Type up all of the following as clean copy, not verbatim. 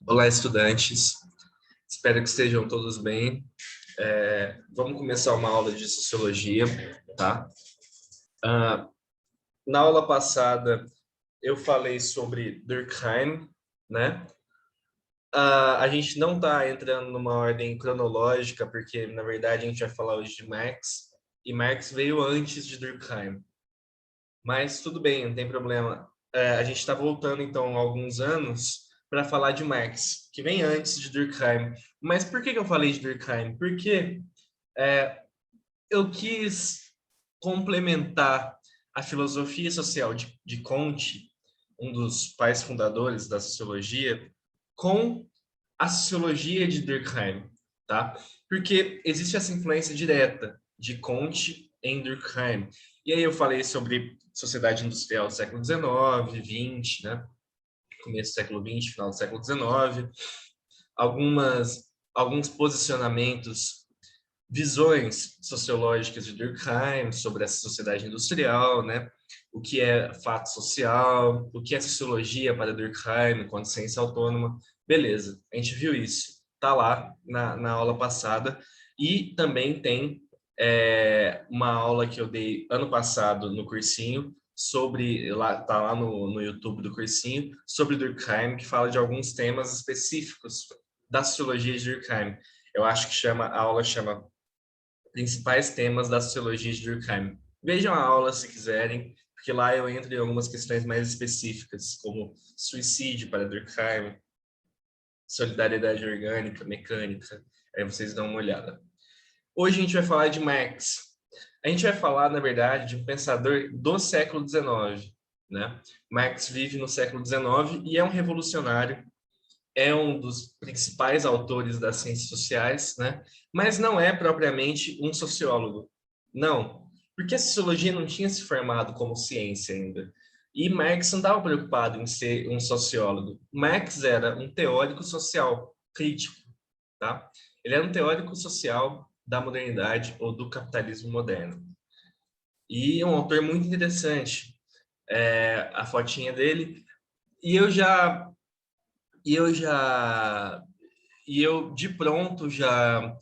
Olá, estudantes. Espero que estejam todos bem. Vamos começar uma aula de Sociologia, tá? Ah, Na aula passada, eu falei sobre Durkheim, né? A gente não está entrando numa ordem cronológica, porque, na verdade, a gente vai falar hoje de Marx, e Marx veio antes de Durkheim. Mas tudo bem, não tem problema. A gente está voltando, então, alguns anos para falar de Marx, que vem antes de Durkheim. Mas por que eu falei de Durkheim? Porque eu quis complementar a filosofia social de Comte, um dos pais fundadores da sociologia, com a sociologia de Durkheim, tá? Porque existe essa influência direta de Comte em Durkheim. E aí eu falei sobre sociedade industrial do século XIX, XX, né? Começo do século XX, final do século XIX, alguns posicionamentos, visões sociológicas de Durkheim sobre essa sociedade industrial, né? O que é fato social, o que é sociologia para Durkheim enquanto ciência autônoma. Beleza, a gente viu isso. Está lá na aula passada. E também tem uma aula que eu dei ano passado no cursinho, tá lá no YouTube do cursinho, sobre Durkheim, que fala de alguns temas específicos da sociologia de Durkheim. Eu acho que a aula chama Principais Temas da Sociologia de Durkheim. Vejam a aula se quiserem, porque lá eu entro em algumas questões mais específicas, como suicídio para Durkheim, solidariedade orgânica, mecânica. Aí vocês dão uma olhada. Hoje a gente vai falar de Marx. A gente vai falar, na verdade, de um pensador do século XIX, né? Marx vive no século XIX e é um revolucionário, é um dos principais autores das ciências sociais, né? Mas não é propriamente um sociólogo. Não, porque a sociologia não tinha se formado como ciência ainda. E Marx não estava preocupado em ser um sociólogo. Marx era um teórico social crítico, tá? Ele era um teórico social da modernidade ou do capitalismo moderno. E um autor muito interessante. A fotinha dele. E eu já e eu já e eu de pronto já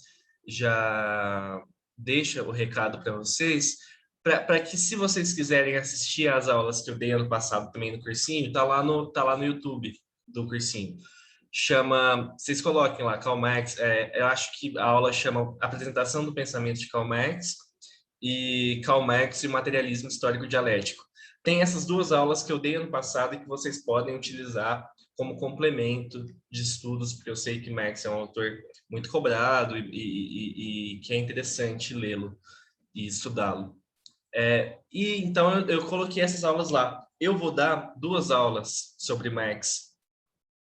deixo o recado para vocês, para que se vocês quiserem assistir às aulas que eu dei ano passado também no cursinho, tá lá no YouTube do cursinho. Vocês coloquem lá Karl Marx, eu acho que a aula chama Apresentação do Pensamento de Karl Marx e Karl Marx e o Materialismo Histórico Dialético. Tem essas duas aulas que eu dei ano passado e que vocês podem utilizar como complemento de estudos, porque eu sei que Marx é um autor muito cobrado e que é interessante lê-lo e estudá-lo. E então eu coloquei essas aulas lá. Eu vou dar duas aulas sobre Marx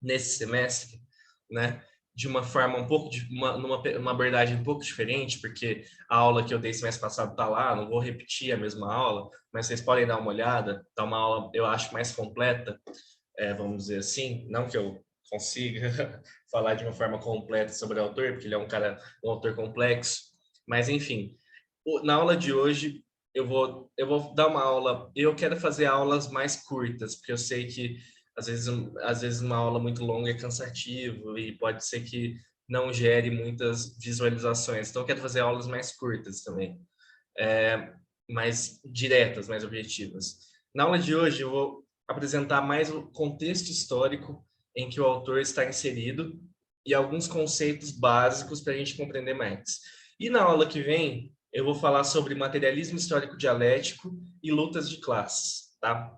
nesse semestre, né? De uma forma um pouco numa abordagem um pouco diferente, porque a aula que eu dei semestre passado está lá, não vou repetir a mesma aula, mas vocês podem dar uma olhada, tá uma aula, eu acho, mais completa, vamos dizer assim, não que eu consiga falar de uma forma completa sobre o autor, porque ele é um autor complexo, mas enfim, na aula de hoje eu vou dar uma aula, eu quero fazer aulas mais curtas, porque eu sei que às vezes uma aula muito longa é cansativo e pode ser que não gere muitas visualizações. Então eu quero fazer aulas mais curtas também, mais diretas, mais objetivas. Na aula de hoje eu vou apresentar mais o contexto histórico em que o autor está inserido e alguns conceitos básicos para a gente compreender Marx. E na aula que vem eu vou falar sobre materialismo histórico dialético e lutas de classes, tá?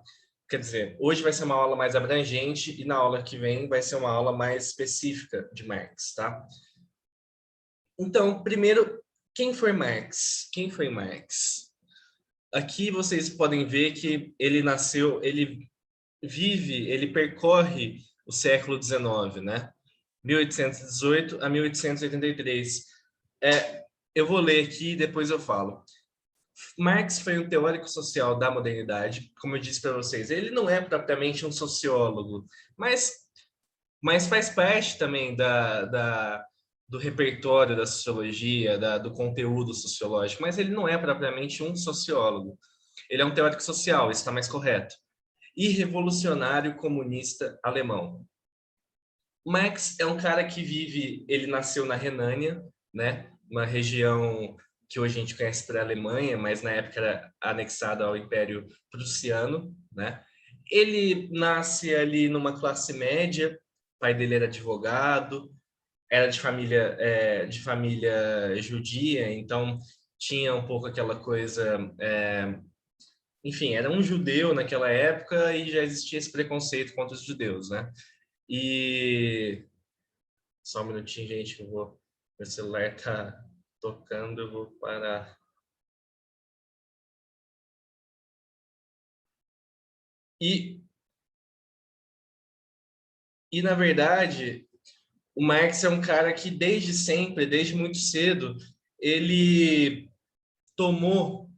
Quer dizer, hoje vai ser uma aula mais abrangente e na aula que vem vai ser uma aula mais específica de Marx, tá? Então, primeiro, quem foi Marx? Quem foi Marx? Aqui vocês podem ver que ele percorre o século XIX, né? 1818 a 1883. Eu vou ler aqui e depois eu falo. Marx foi um teórico social da modernidade, como eu disse para vocês. Ele não é propriamente um sociólogo, mas faz parte também do repertório da sociologia, do conteúdo sociológico, mas ele não é propriamente um sociólogo. Ele é um teórico social, está mais correto. E revolucionário comunista alemão. Marx é um cara que vive, ele nasceu na Renânia, né? Uma região que hoje a gente conhece por Alemanha, mas na época era anexada ao Império Prussiano, né? Ele nasce ali numa classe média, o pai dele era advogado, era de família judia, então tinha um pouco aquela coisa, enfim, era um judeu naquela época e já existia esse preconceito contra os judeus, né? E só um minutinho, gente, que eu vou. Meu celular tá tocando, eu vou parar. E, e na verdade, o Marx é um cara que desde sempre, desde muito cedo, ele tomou,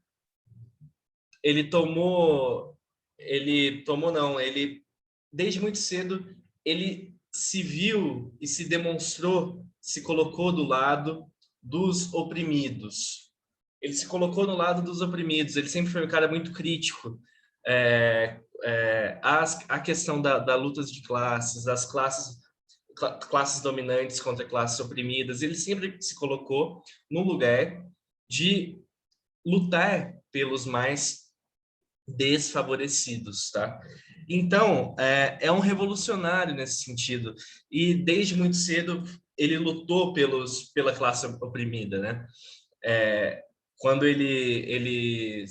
ele tomou, ele tomou não, ele desde muito cedo ele se viu e se demonstrou, se colocou do lado dos oprimidos. Ele se colocou no lado dos oprimidos. Ele sempre foi um cara muito crítico a questão da luta de classes, das classes dominantes contra classes oprimidas. Ele sempre se colocou no lugar de lutar pelos mais desfavorecidos, tá? Então, é um revolucionário nesse sentido. E desde muito cedo ele lutou pela classe oprimida, né? É, quando ele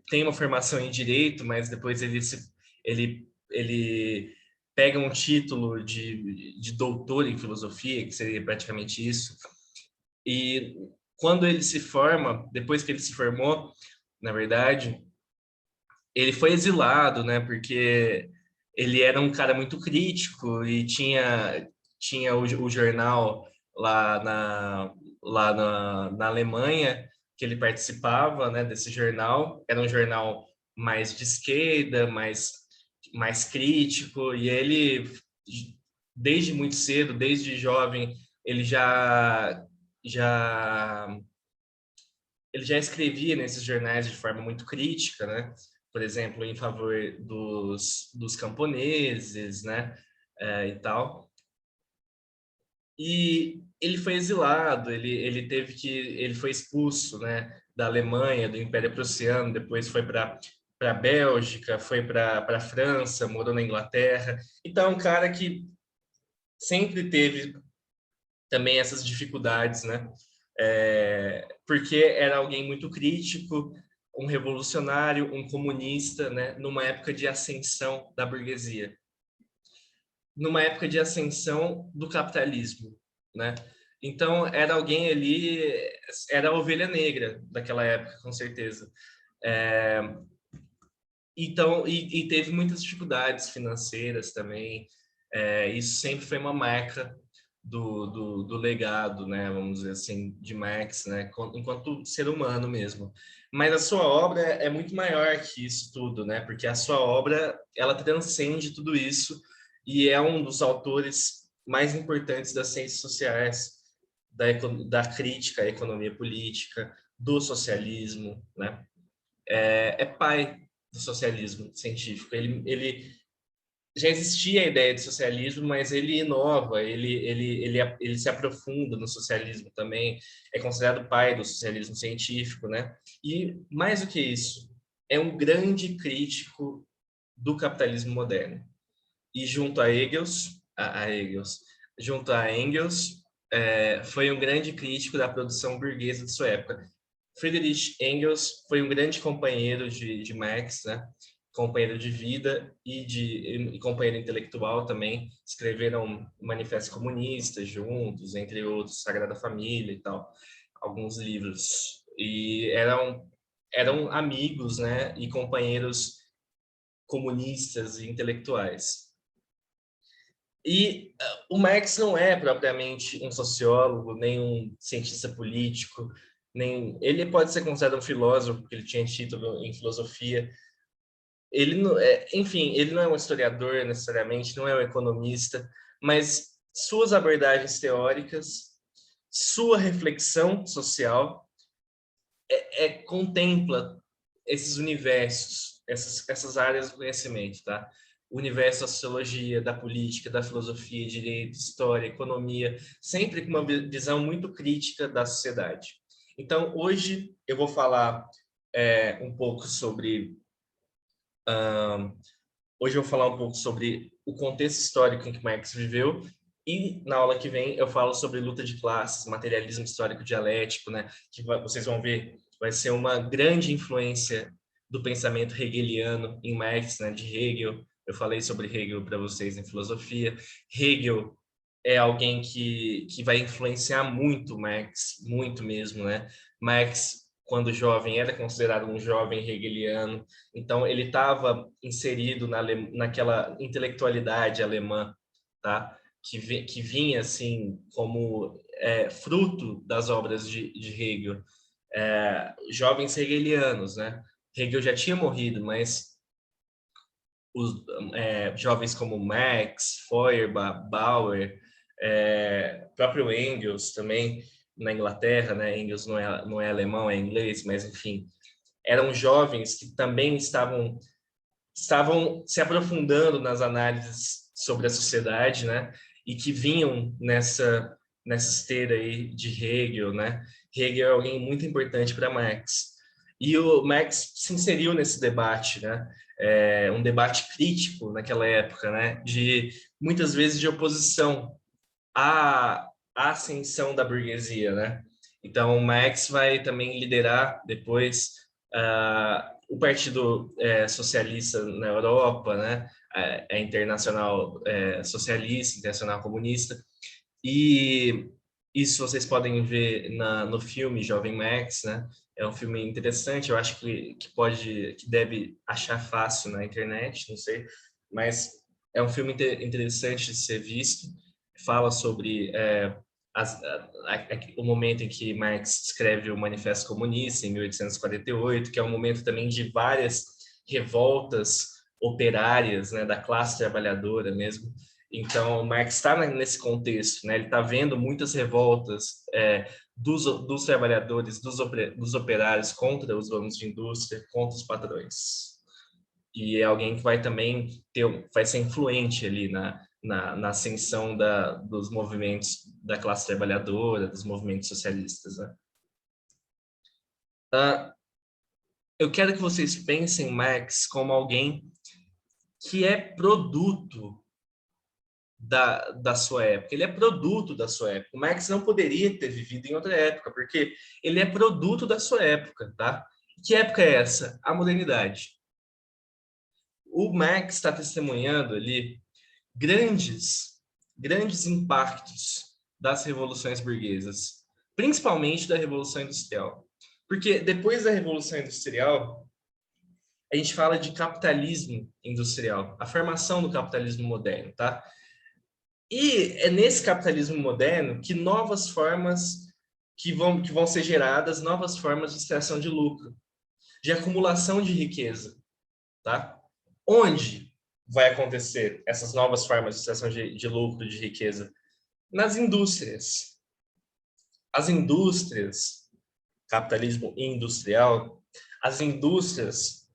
tem uma formação em direito, mas depois ele pega um título de doutor em filosofia, que seria praticamente isso. E quando ele se forma, depois que ele se formou, na verdade, ele foi exilado, né? Porque ele era um cara muito crítico e tinha o jornal lá na Alemanha que ele participava, né? Desse jornal. Era um jornal mais de esquerda, mais crítico. E ele, desde muito cedo, desde jovem, ele já ele já escrevia nesses jornais de forma muito crítica, né? Por exemplo, em favor dos camponeses, né? E tal. E ele foi exilado, ele foi expulso, né? Da Alemanha, do Império Prussiano, depois foi para a Bélgica, foi para a França, morou na Inglaterra. Então, é um cara que sempre teve também essas dificuldades, né? Porque era alguém muito crítico, um revolucionário, um comunista, né? Numa época de ascensão da burguesia, numa época de ascensão do capitalismo, né? Então era alguém ali, era a ovelha negra daquela época, com certeza. É, então e teve muitas dificuldades financeiras também. Isso sempre foi uma marca do legado, né, vamos dizer assim, de Marx, né, enquanto ser humano mesmo. Mas a sua obra é muito maior que isso tudo, né, porque a sua obra, ela transcende tudo isso e é um dos autores mais importantes das ciências sociais, da crítica à economia política, do socialismo, né, é pai do socialismo científico. Ele já existia a ideia de socialismo, mas ele inova, ele se aprofunda no socialismo também, é considerado pai do socialismo científico, né? E mais do que isso, é um grande crítico do capitalismo moderno. E junto a junto a Engels, foi um grande crítico da produção burguesa de sua época. Friedrich Engels foi um grande companheiro de Marx, né? Companheiro de vida e companheiro intelectual também. Escreveram Manifesto Comunista juntos, entre outros, Sagrada Família e tal, alguns livros. E eram amigos, né? E companheiros comunistas e intelectuais. E o Marx não é propriamente um sociólogo, nem um cientista político, nem ele pode ser considerado um filósofo, porque ele tinha título em filosofia. Ele não, enfim, ele não é um historiador necessariamente, não é um economista, mas suas abordagens teóricas, sua reflexão social contempla esses universos, essas áreas do conhecimento, tá? o universo da sociologia, da política, da filosofia, direito, história, economia, sempre com uma visão muito crítica da sociedade. Então, hoje eu vou falar um pouco sobre... hoje eu vou falar um pouco sobre o contexto histórico em que Marx viveu, e na aula que vem eu falo sobre luta de classes, materialismo histórico dialético, né? Que vocês vão ver, vai ser uma grande influência do pensamento hegeliano em Marx, né? De Hegel. Eu falei sobre Hegel para vocês em filosofia. Hegel é alguém que vai influenciar muito Marx, muito mesmo, né? Marx, quando jovem, era considerado um jovem hegeliano, então ele estava inserido naquela intelectualidade alemã, tá? Que vinha assim como fruto das obras de Hegel, jovens hegelianos, né? Hegel já tinha morrido, mas os jovens como Marx, Feuerbach, Bauer, próprio Engels também na Inglaterra, né? Engels não é alemão, é inglês, mas enfim, eram jovens que também estavam se aprofundando nas análises sobre a sociedade, né? E que vinham nessa esteira aí de Hegel, né? Hegel é alguém muito importante para Marx. E o Marx se inseriu nesse debate, né? Um debate crítico naquela época, né? De muitas vezes de oposição à ascensão da burguesia, né? Então, Marx vai também liderar depois o Partido Socialista na Europa, né? A Internacional Socialista, Internacional Comunista, e isso vocês podem ver no filme Jovem Marx, né? É um filme interessante, eu acho que deve achar fácil na internet, não sei, mas é um filme interessante de ser visto. Fala sobre o momento em que Marx escreve o Manifesto Comunista, em 1848, que é um momento também de várias revoltas operárias, né, da classe trabalhadora mesmo. Então, Marx está nesse contexto, né? Ele está vendo muitas revoltas dos trabalhadores, dos operários contra os donos de indústria, contra os patrões. E é alguém que vai também vai ser influente ali na ascensão dos movimentos da classe trabalhadora, dos movimentos socialistas, né? Eu quero que vocês pensem Marx como alguém que é produto da sua época. Ele é produto da sua época. O Marx não poderia ter vivido em outra época, porque ele é produto da sua época, tá? Que época é essa? A modernidade. O Marx está testemunhando ali grandes impactos das revoluções burguesas, principalmente da Revolução Industrial. Porque depois da Revolução Industrial, a gente fala de capitalismo industrial, a formação do capitalismo moderno, tá? E é nesse capitalismo moderno que novas formas que vão ser geradas, novas formas de extração de lucro, de acumulação de riqueza, tá? Onde vai acontecer essas novas formas de extração de lucro, de riqueza? Nas indústrias. As indústrias, capitalismo industrial, as indústrias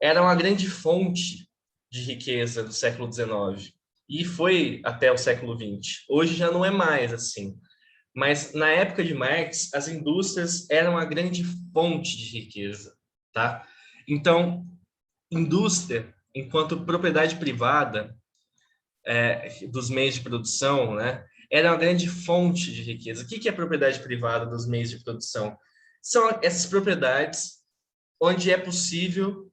eram a grande fonte de riqueza do século XIX. E foi até o século XX. Hoje já não é mais assim. Mas na época de Marx, as indústrias eram a grande fonte de riqueza, tá? Então, indústria, enquanto propriedade privada dos meios de produção, né, era uma grande fonte de riqueza. O que é propriedade privada dos meios de produção? São essas propriedades onde é possível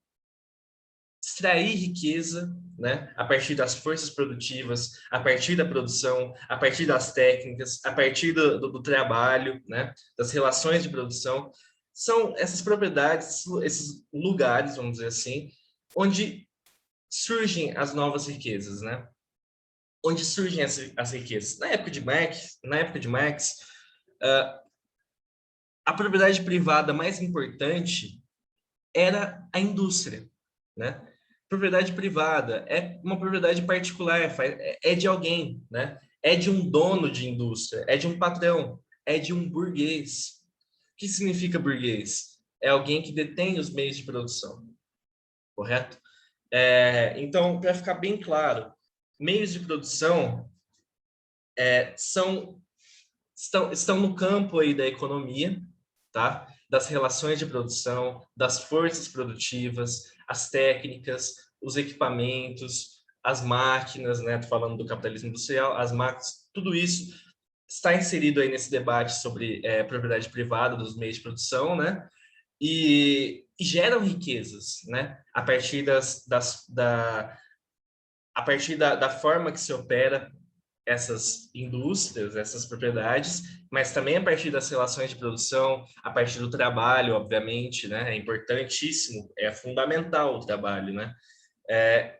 extrair riqueza, né, a partir das forças produtivas, a partir da produção, a partir das técnicas, a partir do trabalho, né, das relações de produção. São essas propriedades, esses lugares, vamos dizer assim, onde surgem as novas riquezas, né? Onde surgem as riquezas. Na época de Marx, a propriedade privada mais importante era a indústria, né? Propriedade privada é uma propriedade particular, é de alguém, né? É de um dono de indústria, é de um patrão, é de um burguês. O que significa burguês? É alguém que detém os meios de produção, correto? Então, para ficar bem claro, meios de produção estão no campo aí da economia, tá? Das relações de produção, das forças produtivas, as técnicas, os equipamentos, as máquinas, né? Tô falando do capitalismo industrial, as máquinas, tudo isso está inserido aí nesse debate sobre propriedade privada dos meios de produção, né? E geram riquezas, né? A partir da forma que se opera essas indústrias, essas propriedades, mas também a partir das relações de produção, a partir do trabalho, obviamente, né? É importantíssimo, é fundamental o trabalho, né?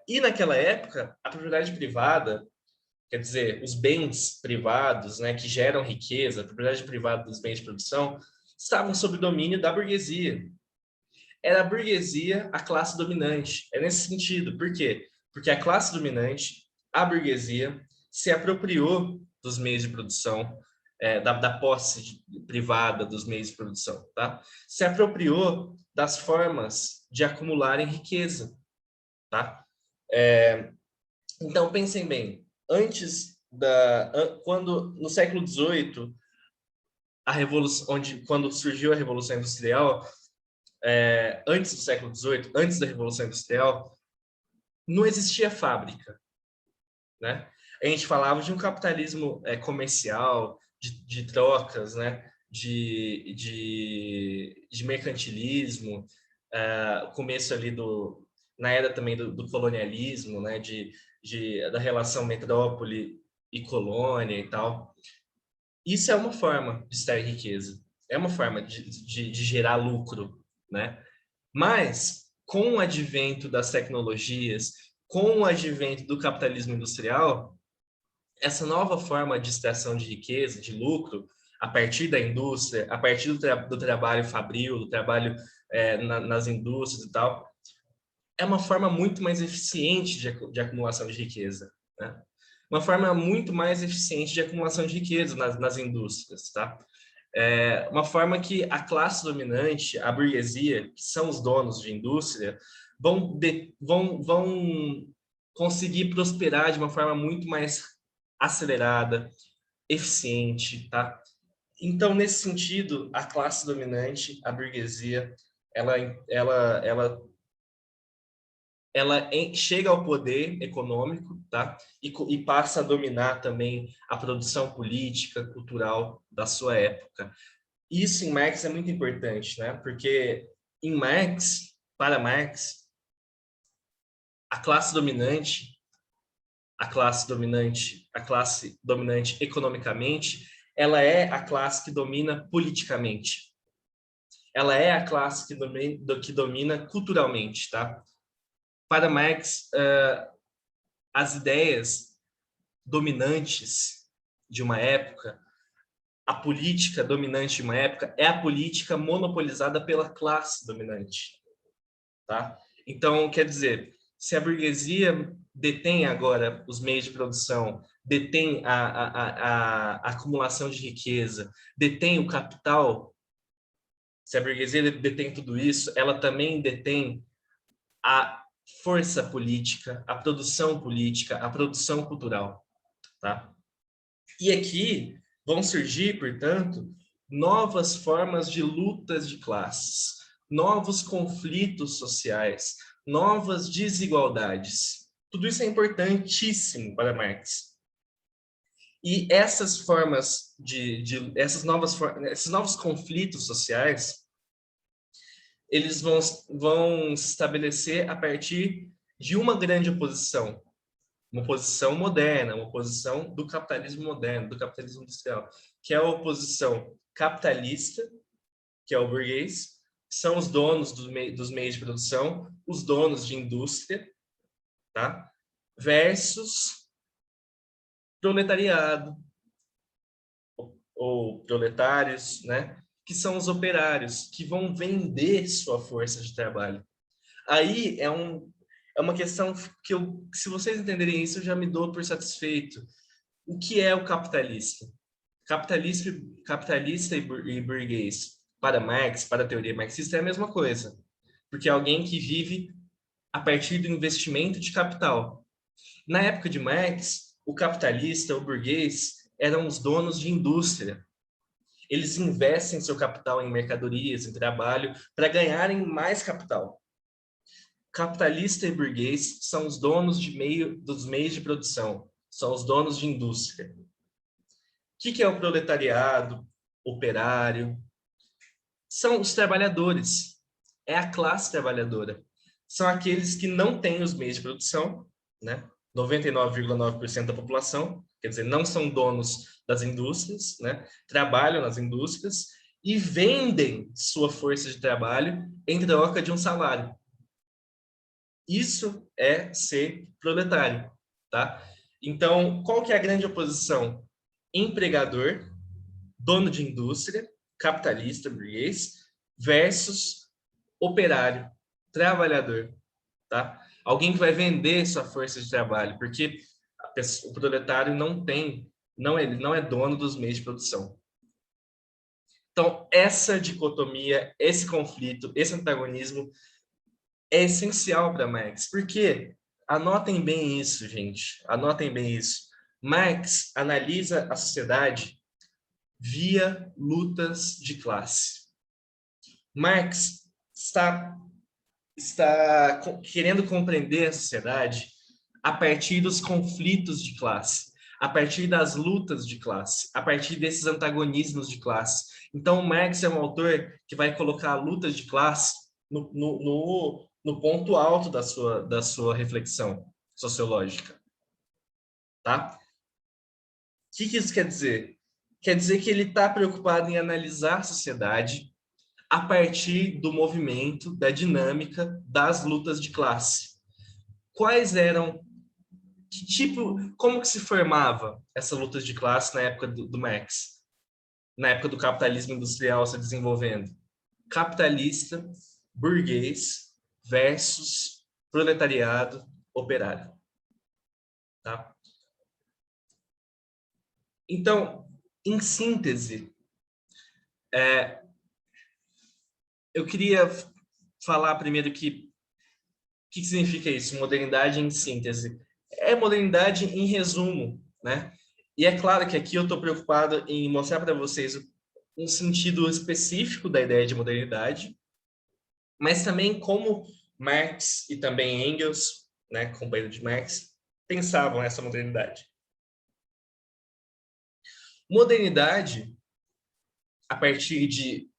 E naquela época, a propriedade privada, quer dizer, os bens privados, né, que geram riqueza, a propriedade privada dos bens de produção, estavam sob domínio da burguesia. Era a burguesia a classe dominante. É nesse sentido. Por quê? Porque a classe dominante, a burguesia, se apropriou dos meios de produção, da posse privada dos meios de produção, tá? Se apropriou das formas de acumularem riqueza, tá? Então, pensem bem, quando no século XVIII, quando surgiu a Revolução Industrial, antes do século XVIII, antes da Revolução Industrial, não existia fábrica, né? A gente falava de um capitalismo comercial, de trocas, né? De mercantilismo, o começo ali na era também do colonialismo, né? Da relação metrópole e colônia e tal. Isso é uma forma de extrair riqueza, é uma forma de gerar lucro, né? Mas, com o advento das tecnologias, com o advento do capitalismo industrial, essa nova forma de extração de riqueza, de lucro, a partir da indústria, a partir do trabalho fabril, do trabalho nas indústrias e tal, é uma forma muito mais eficiente de acumulação de riqueza, né? Uma forma muito mais eficiente de acumulação de riqueza nas indústrias, tá? Uma forma que a classe dominante, a burguesia, que são os donos de indústria, vão conseguir prosperar de uma forma muito mais acelerada, eficiente, tá? Então, nesse sentido, a classe dominante, a burguesia, ela, ela, ela chega ao poder econômico, tá? E passa a dominar também a produção política, cultural da sua época. Isso em Marx é muito importante, né? Porque em Marx, para Marx, a classe dominante, a classe dominante economicamente, ela é a classe que domina politicamente. Ela é a classe que domina culturalmente, tá? Para Marx, as ideias dominantes de uma época, a política dominante de uma época é a política monopolizada pela classe dominante, tá? Então, quer dizer, se a burguesia detém agora os meios de produção, detém a acumulação de riqueza, detém o capital, se a burguesia detém tudo isso, ela também detém a força política, a produção cultural, tá? E aqui vão surgir, portanto, novas formas de lutas de classes, novos conflitos sociais, novas desigualdades. Tudo isso é importantíssimo para Marx. E essas formas esses novos conflitos sociais, eles vão se estabelecer a partir de uma grande oposição, uma oposição moderna, uma oposição do capitalismo moderno, do capitalismo industrial, que é a oposição capitalista, que é o burguês, que são os donos dos meios de produção, os donos de indústria, tá? Versus proletariado, ou proletários, né? Que são os operários, que vão vender sua força de trabalho. Aí é uma questão que se vocês entenderem isso, eu já me dou por satisfeito. O que é o capitalista? Capitalista e burguês, para Marx, para a teoria marxista, é a mesma coisa. Porque é alguém que vive a partir do investimento de capital. Na época de Marx, o capitalista, o burguês, eram os donos de indústria. Eles investem seu capital em mercadorias, em trabalho, para ganharem mais capital. Capitalista e burguês são os donos dos meios de produção, são os donos de indústria. O que é o proletariado, operário? São os trabalhadores, é a classe trabalhadora. São aqueles que não têm os meios de produção, né? 99,9% da população, quer dizer, não são donos das indústrias, né? Trabalham nas indústrias e vendem sua força de trabalho em troca de um salário. Isso é ser proletário, tá? Então, qual que é a grande oposição? Empregador, dono de indústria, capitalista, burguês, versus operário, trabalhador, tá? Alguém que vai vender sua força de trabalho, porque o proletário ele não é dono dos meios de produção. Então, essa dicotomia, esse conflito, esse antagonismo é essencial para Marx, porque anotem bem isso, gente, anotem bem isso. Marx analisa a sociedade via lutas de classe. Marx está querendo compreender a sociedade a partir dos conflitos de classe, a partir das lutas de classe, a partir desses antagonismos de classe. Então, Marx é um autor que vai colocar lutas de classe no ponto alto da sua reflexão sociológica. Tá? O que isso quer dizer? Quer dizer que ele está preocupado em analisar a sociedade a partir do movimento, da dinâmica das lutas de classe. Quais eram, como que se formava essa luta de classe na época do Marx? Na época do capitalismo industrial se desenvolvendo? Capitalista, burguês versus proletariado, operário. Tá? Então, em síntese, eu queria falar primeiro o que significa isso? Modernidade em síntese. É modernidade em resumo, né? E é claro que aqui eu estou preocupado em mostrar para vocês um sentido específico da ideia de modernidade, mas também como Marx e também Engels, né, companheiro de Marx, pensavam essa modernidade. Modernidade, a partir de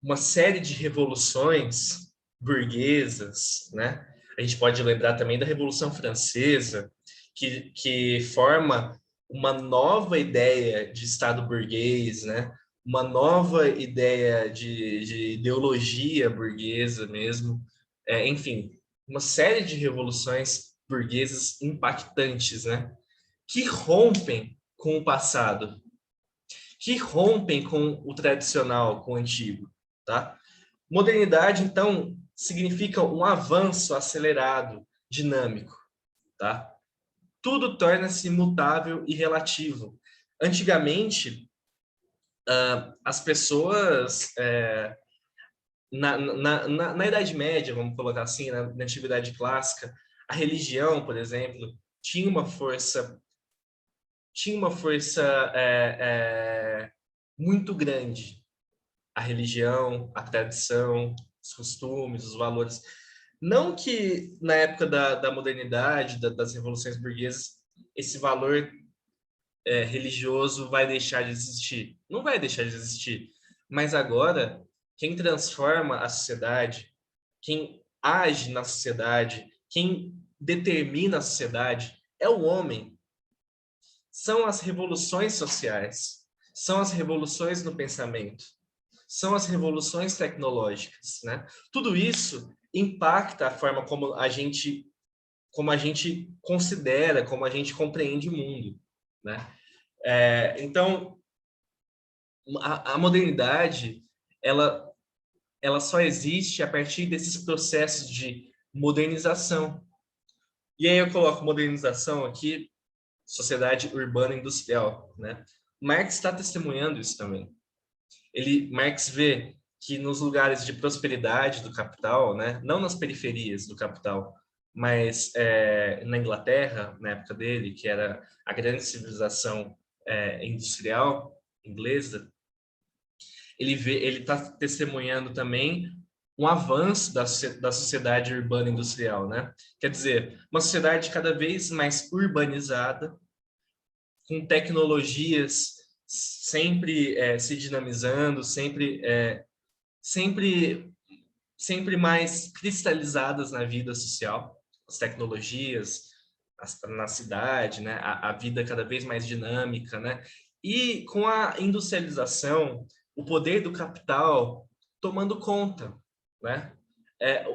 uma série de revoluções burguesas, né? A gente pode lembrar também da Revolução Francesa, que forma uma nova ideia de Estado burguês, né? Uma nova ideia de ideologia burguesa mesmo. Enfim, uma série de revoluções burguesas impactantes, né? Que rompem com o passado, que rompem com o tradicional, com o antigo, tá? Modernidade, então, significa um avanço acelerado, dinâmico, tá? Tudo torna-se mutável e relativo. Antigamente, as pessoas, na Idade Média, vamos colocar assim, na Antiguidade Clássica, a religião, por exemplo, tinha uma força muito grande. A religião, a tradição, os costumes, os valores. Não que na época da modernidade, das revoluções burguesas, esse valor religioso vai deixar de existir. Não vai deixar de existir. Mas agora, quem transforma a sociedade, quem age na sociedade, quem determina a sociedade é o homem. São as revoluções sociais, são as revoluções no pensamento, são as revoluções tecnológicas, né? Tudo isso impacta a forma como a gente considera, como a gente compreende o mundo, né? Então, a modernidade, ela só existe a partir desses processos de modernização. E aí eu coloco modernização aqui, sociedade urbana industrial, né? Marx está testemunhando isso também. Marx vê que nos lugares de prosperidade do capital, né, não nas periferias do capital, mas na Inglaterra, na época dele, que era a grande civilização industrial inglesa, ele está testemunhando também um avanço da sociedade urbana industrial, né? Quer dizer, uma sociedade cada vez mais urbanizada, com tecnologias sempre se dinamizando, sempre, sempre mais cristalizadas na vida social, as tecnologias na cidade, né? A vida cada vez mais dinâmica, né? E com a industrialização, o poder do capital tomando conta, né?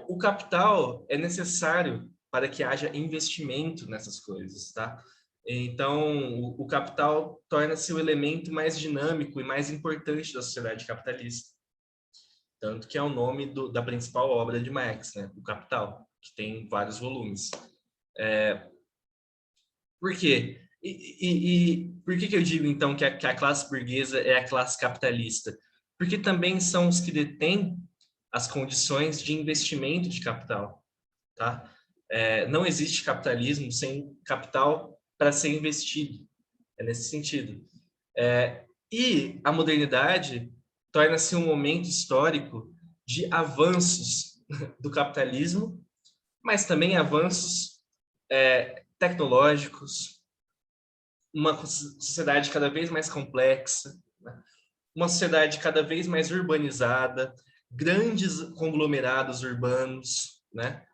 O capital é necessário para que haja investimento nessas coisas, tá? Então, o capital torna-se o elemento mais dinâmico e mais importante da sociedade capitalista. Tanto que é o nome da principal obra de Marx, né? O Capital, que tem vários volumes. Por quê? E por que eu digo, então, que a classe burguesa é a classe capitalista? Porque também são os que detêm as condições de investimento de capital, tá? Não existe capitalismo sem capital para ser investido. É nesse sentido. E a modernidade torna-se um momento histórico de avanços do capitalismo, mas também avanços tecnológicos, uma sociedade cada vez mais complexa, né? Uma sociedade cada vez mais urbanizada, grandes conglomerados urbanos, né?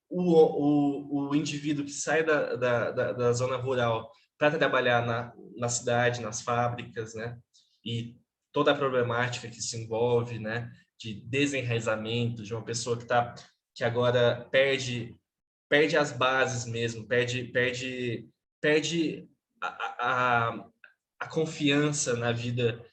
O indivíduo que sai da zona rural para trabalhar na cidade, nas fábricas, né? E toda a problemática que se envolve, né? De desenraizamento, de uma pessoa que agora perde as bases mesmo, perde a confiança na vida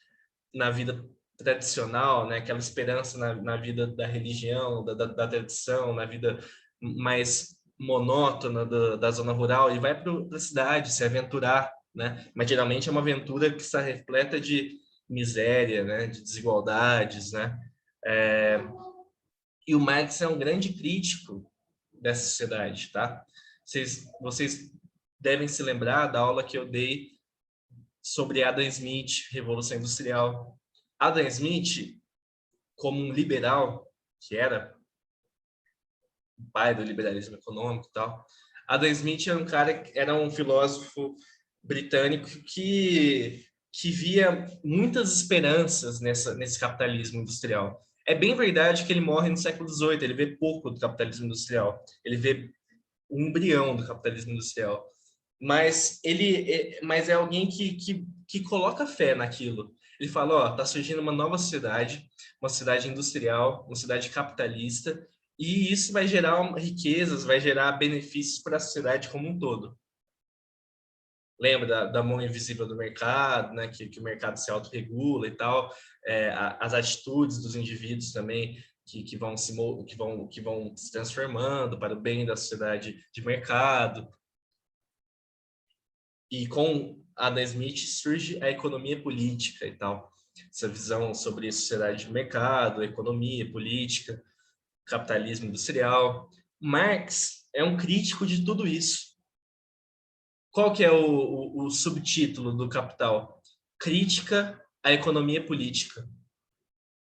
tradicional, né? Aquela esperança na vida da religião, da tradição, na vida mais monótona da zona rural, e vai para a cidade se aventurar, né? Mas geralmente é uma aventura que está repleta de miséria, né? De desigualdades, né? E o Marx é um grande crítico dessa sociedade, tá? Vocês devem se lembrar da aula que eu dei sobre Adam Smith, Revolução Industrial. Adam Smith, como um liberal, que era o pai do liberalismo econômico e tal, Adam Smith era um filósofo britânico que via muitas esperanças nesse capitalismo industrial. É bem verdade que ele morre no século XVIII, ele vê pouco do capitalismo industrial, ele vê o embrião do capitalismo industrial. Mas mas é alguém que coloca fé naquilo. Ele fala, ó, tá surgindo uma sociedade industrial, uma sociedade capitalista, e isso vai gerar riquezas, vai gerar benefícios para a sociedade como um todo. Lembra da mão invisível do mercado, né? Que o mercado se autorregula e tal, as atitudes dos indivíduos também que vão se transformando para o bem da sociedade de mercado. E com Adam Smith surge a economia política e tal, essa visão sobre a sociedade de mercado, economia, política, capitalismo industrial. Marx é um crítico de tudo isso. Qual que é o subtítulo do Capital? Crítica à economia política.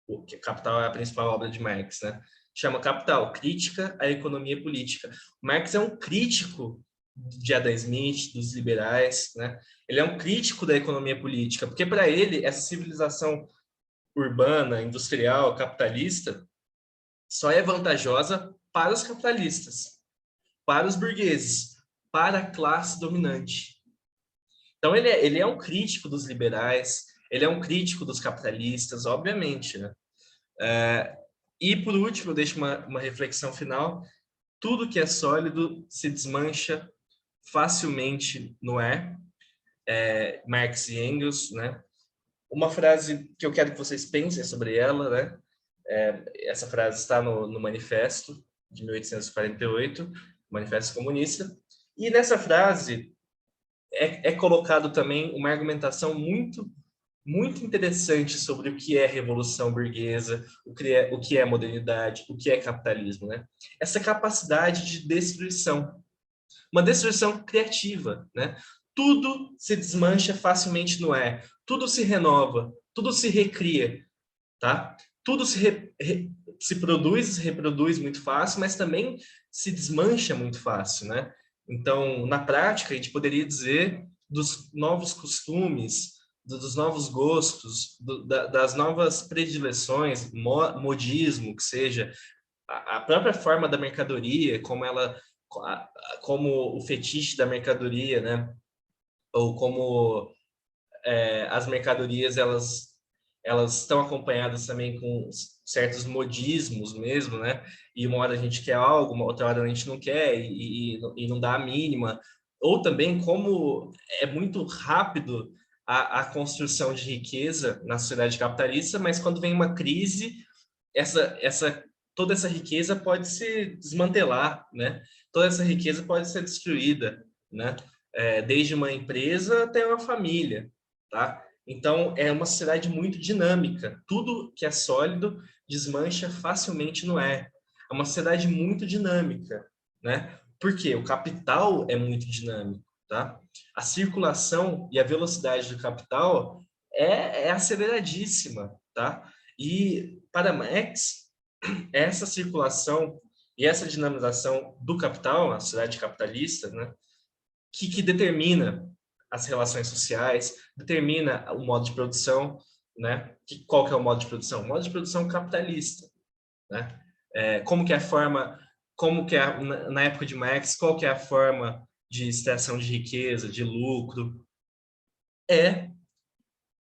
O Capital é a principal obra de Marx, né? Chama Capital, Crítica à Economia Política. Marx é um crítico de Adam Smith, dos liberais, né? Ele é um crítico da economia política, porque para ele essa civilização urbana, industrial, capitalista só é vantajosa para os capitalistas, para os burgueses, para a classe dominante. Então ele é um crítico dos liberais, ele é um crítico dos capitalistas, obviamente, né? E por último, eu deixo uma reflexão final: tudo que é sólido se desmancha facilmente no ar. Marx e Engels, né? Uma frase que eu quero que vocês pensem sobre ela, né? Essa frase está no Manifesto de 1848, Manifesto Comunista, e nessa frase é colocado também uma argumentação muito muito interessante sobre o que é revolução burguesa, o que é modernidade, o que é capitalismo, né? Essa capacidade de destruição, uma destruição criativa, né? Tudo se desmancha facilmente no ar, tudo se renova, tudo se recria, tá? Tudo se produz, se reproduz muito fácil, mas também se desmancha muito fácil, né? Então, na prática, a gente poderia dizer dos novos costumes, dos novos gostos, das novas predileções, modismo, que seja, a própria forma da mercadoria, como o fetiche da mercadoria, né? Ou como as mercadorias elas estão acompanhadas também com certos modismos mesmo, né? E uma hora a gente quer algo, uma outra hora a gente não quer e não dá a mínima. Ou também como é muito rápido a construção de riqueza na sociedade capitalista, mas quando vem uma crise, toda essa riqueza pode se desmantelar, né? Toda essa riqueza pode ser destruída, né? Desde uma empresa até uma família, tá? Então, é uma sociedade muito dinâmica. Tudo que é sólido desmancha facilmente no ar. É uma sociedade muito dinâmica, né? Porque o capital é muito dinâmico, tá? A circulação e a velocidade do capital é aceleradíssima, tá? E para Marx, essa circulação e essa dinamização do capital, a sociedade capitalista, né, que determina as relações sociais, determina o modo de produção, né? Qual que é o modo de produção? O modo de produção capitalista, né? Como que é a forma, como que é na época de Marx, qual que é a forma de extração de riqueza, de lucro? É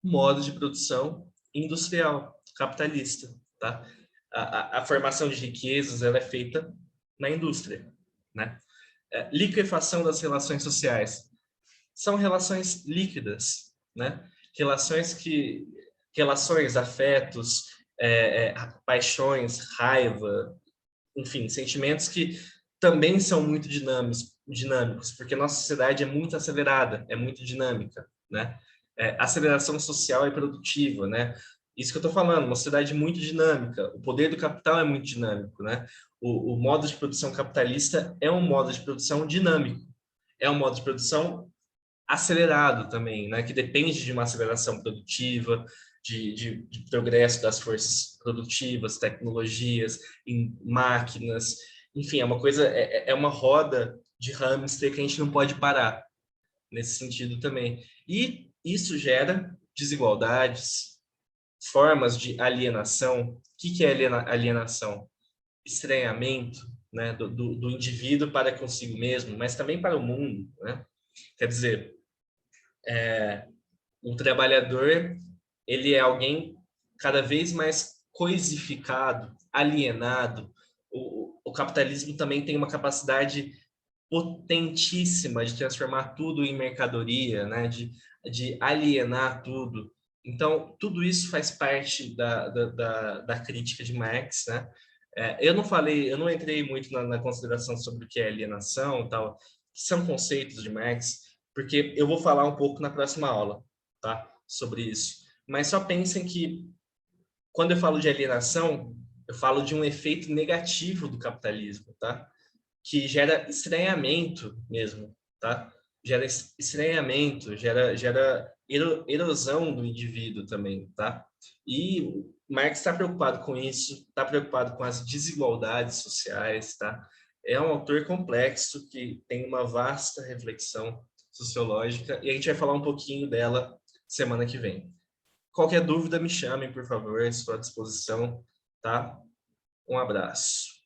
modo de produção industrial, capitalista, tá? A formação de riquezas ela é feita na indústria, né? Liquefação das relações sociais são relações líquidas, né? Relações, afetos, paixões, raiva, enfim, sentimentos que também são muito dinâmicos, porque nossa sociedade é muito acelerada, é muito dinâmica, né? Aceleração social e produtiva, né? Isso que eu estou falando, uma sociedade muito dinâmica. O poder do capital é muito dinâmico, né? O modo de produção capitalista é um modo de produção dinâmico, é um modo de produção acelerado também, né? Que depende de uma aceleração produtiva, de progresso das forças produtivas, tecnologias, em máquinas, enfim, é uma coisa, é uma roda de hamster que a gente não pode parar nesse sentido também. E isso gera desigualdades, formas de alienação. O que é alienação? Estranhamento, né, do indivíduo para consigo mesmo, mas também para o mundo, né? Quer dizer, o trabalhador, ele é alguém cada vez mais coisificado, alienado. O capitalismo também tem uma capacidade potentíssima de transformar tudo em mercadoria, né? De alienar tudo. Então, tudo isso faz parte da crítica de Marx, né? Eu não entrei muito na consideração sobre o que é alienação, tal, que são conceitos de Marx, porque eu vou falar um pouco na próxima aula, tá? Sobre isso. Mas só pensem que quando eu falo de alienação, eu falo de um efeito negativo do capitalismo, tá? Que gera estranhamento mesmo, tá? Gera estranhamento, gera erosão do indivíduo também, tá? E Marx está preocupado com isso, está preocupado com as desigualdades sociais, tá? É um autor complexo que tem uma vasta reflexão sociológica e a gente vai falar um pouquinho dela semana que vem. Qualquer dúvida, me chamem, por favor, estou à disposição, tá? Um abraço.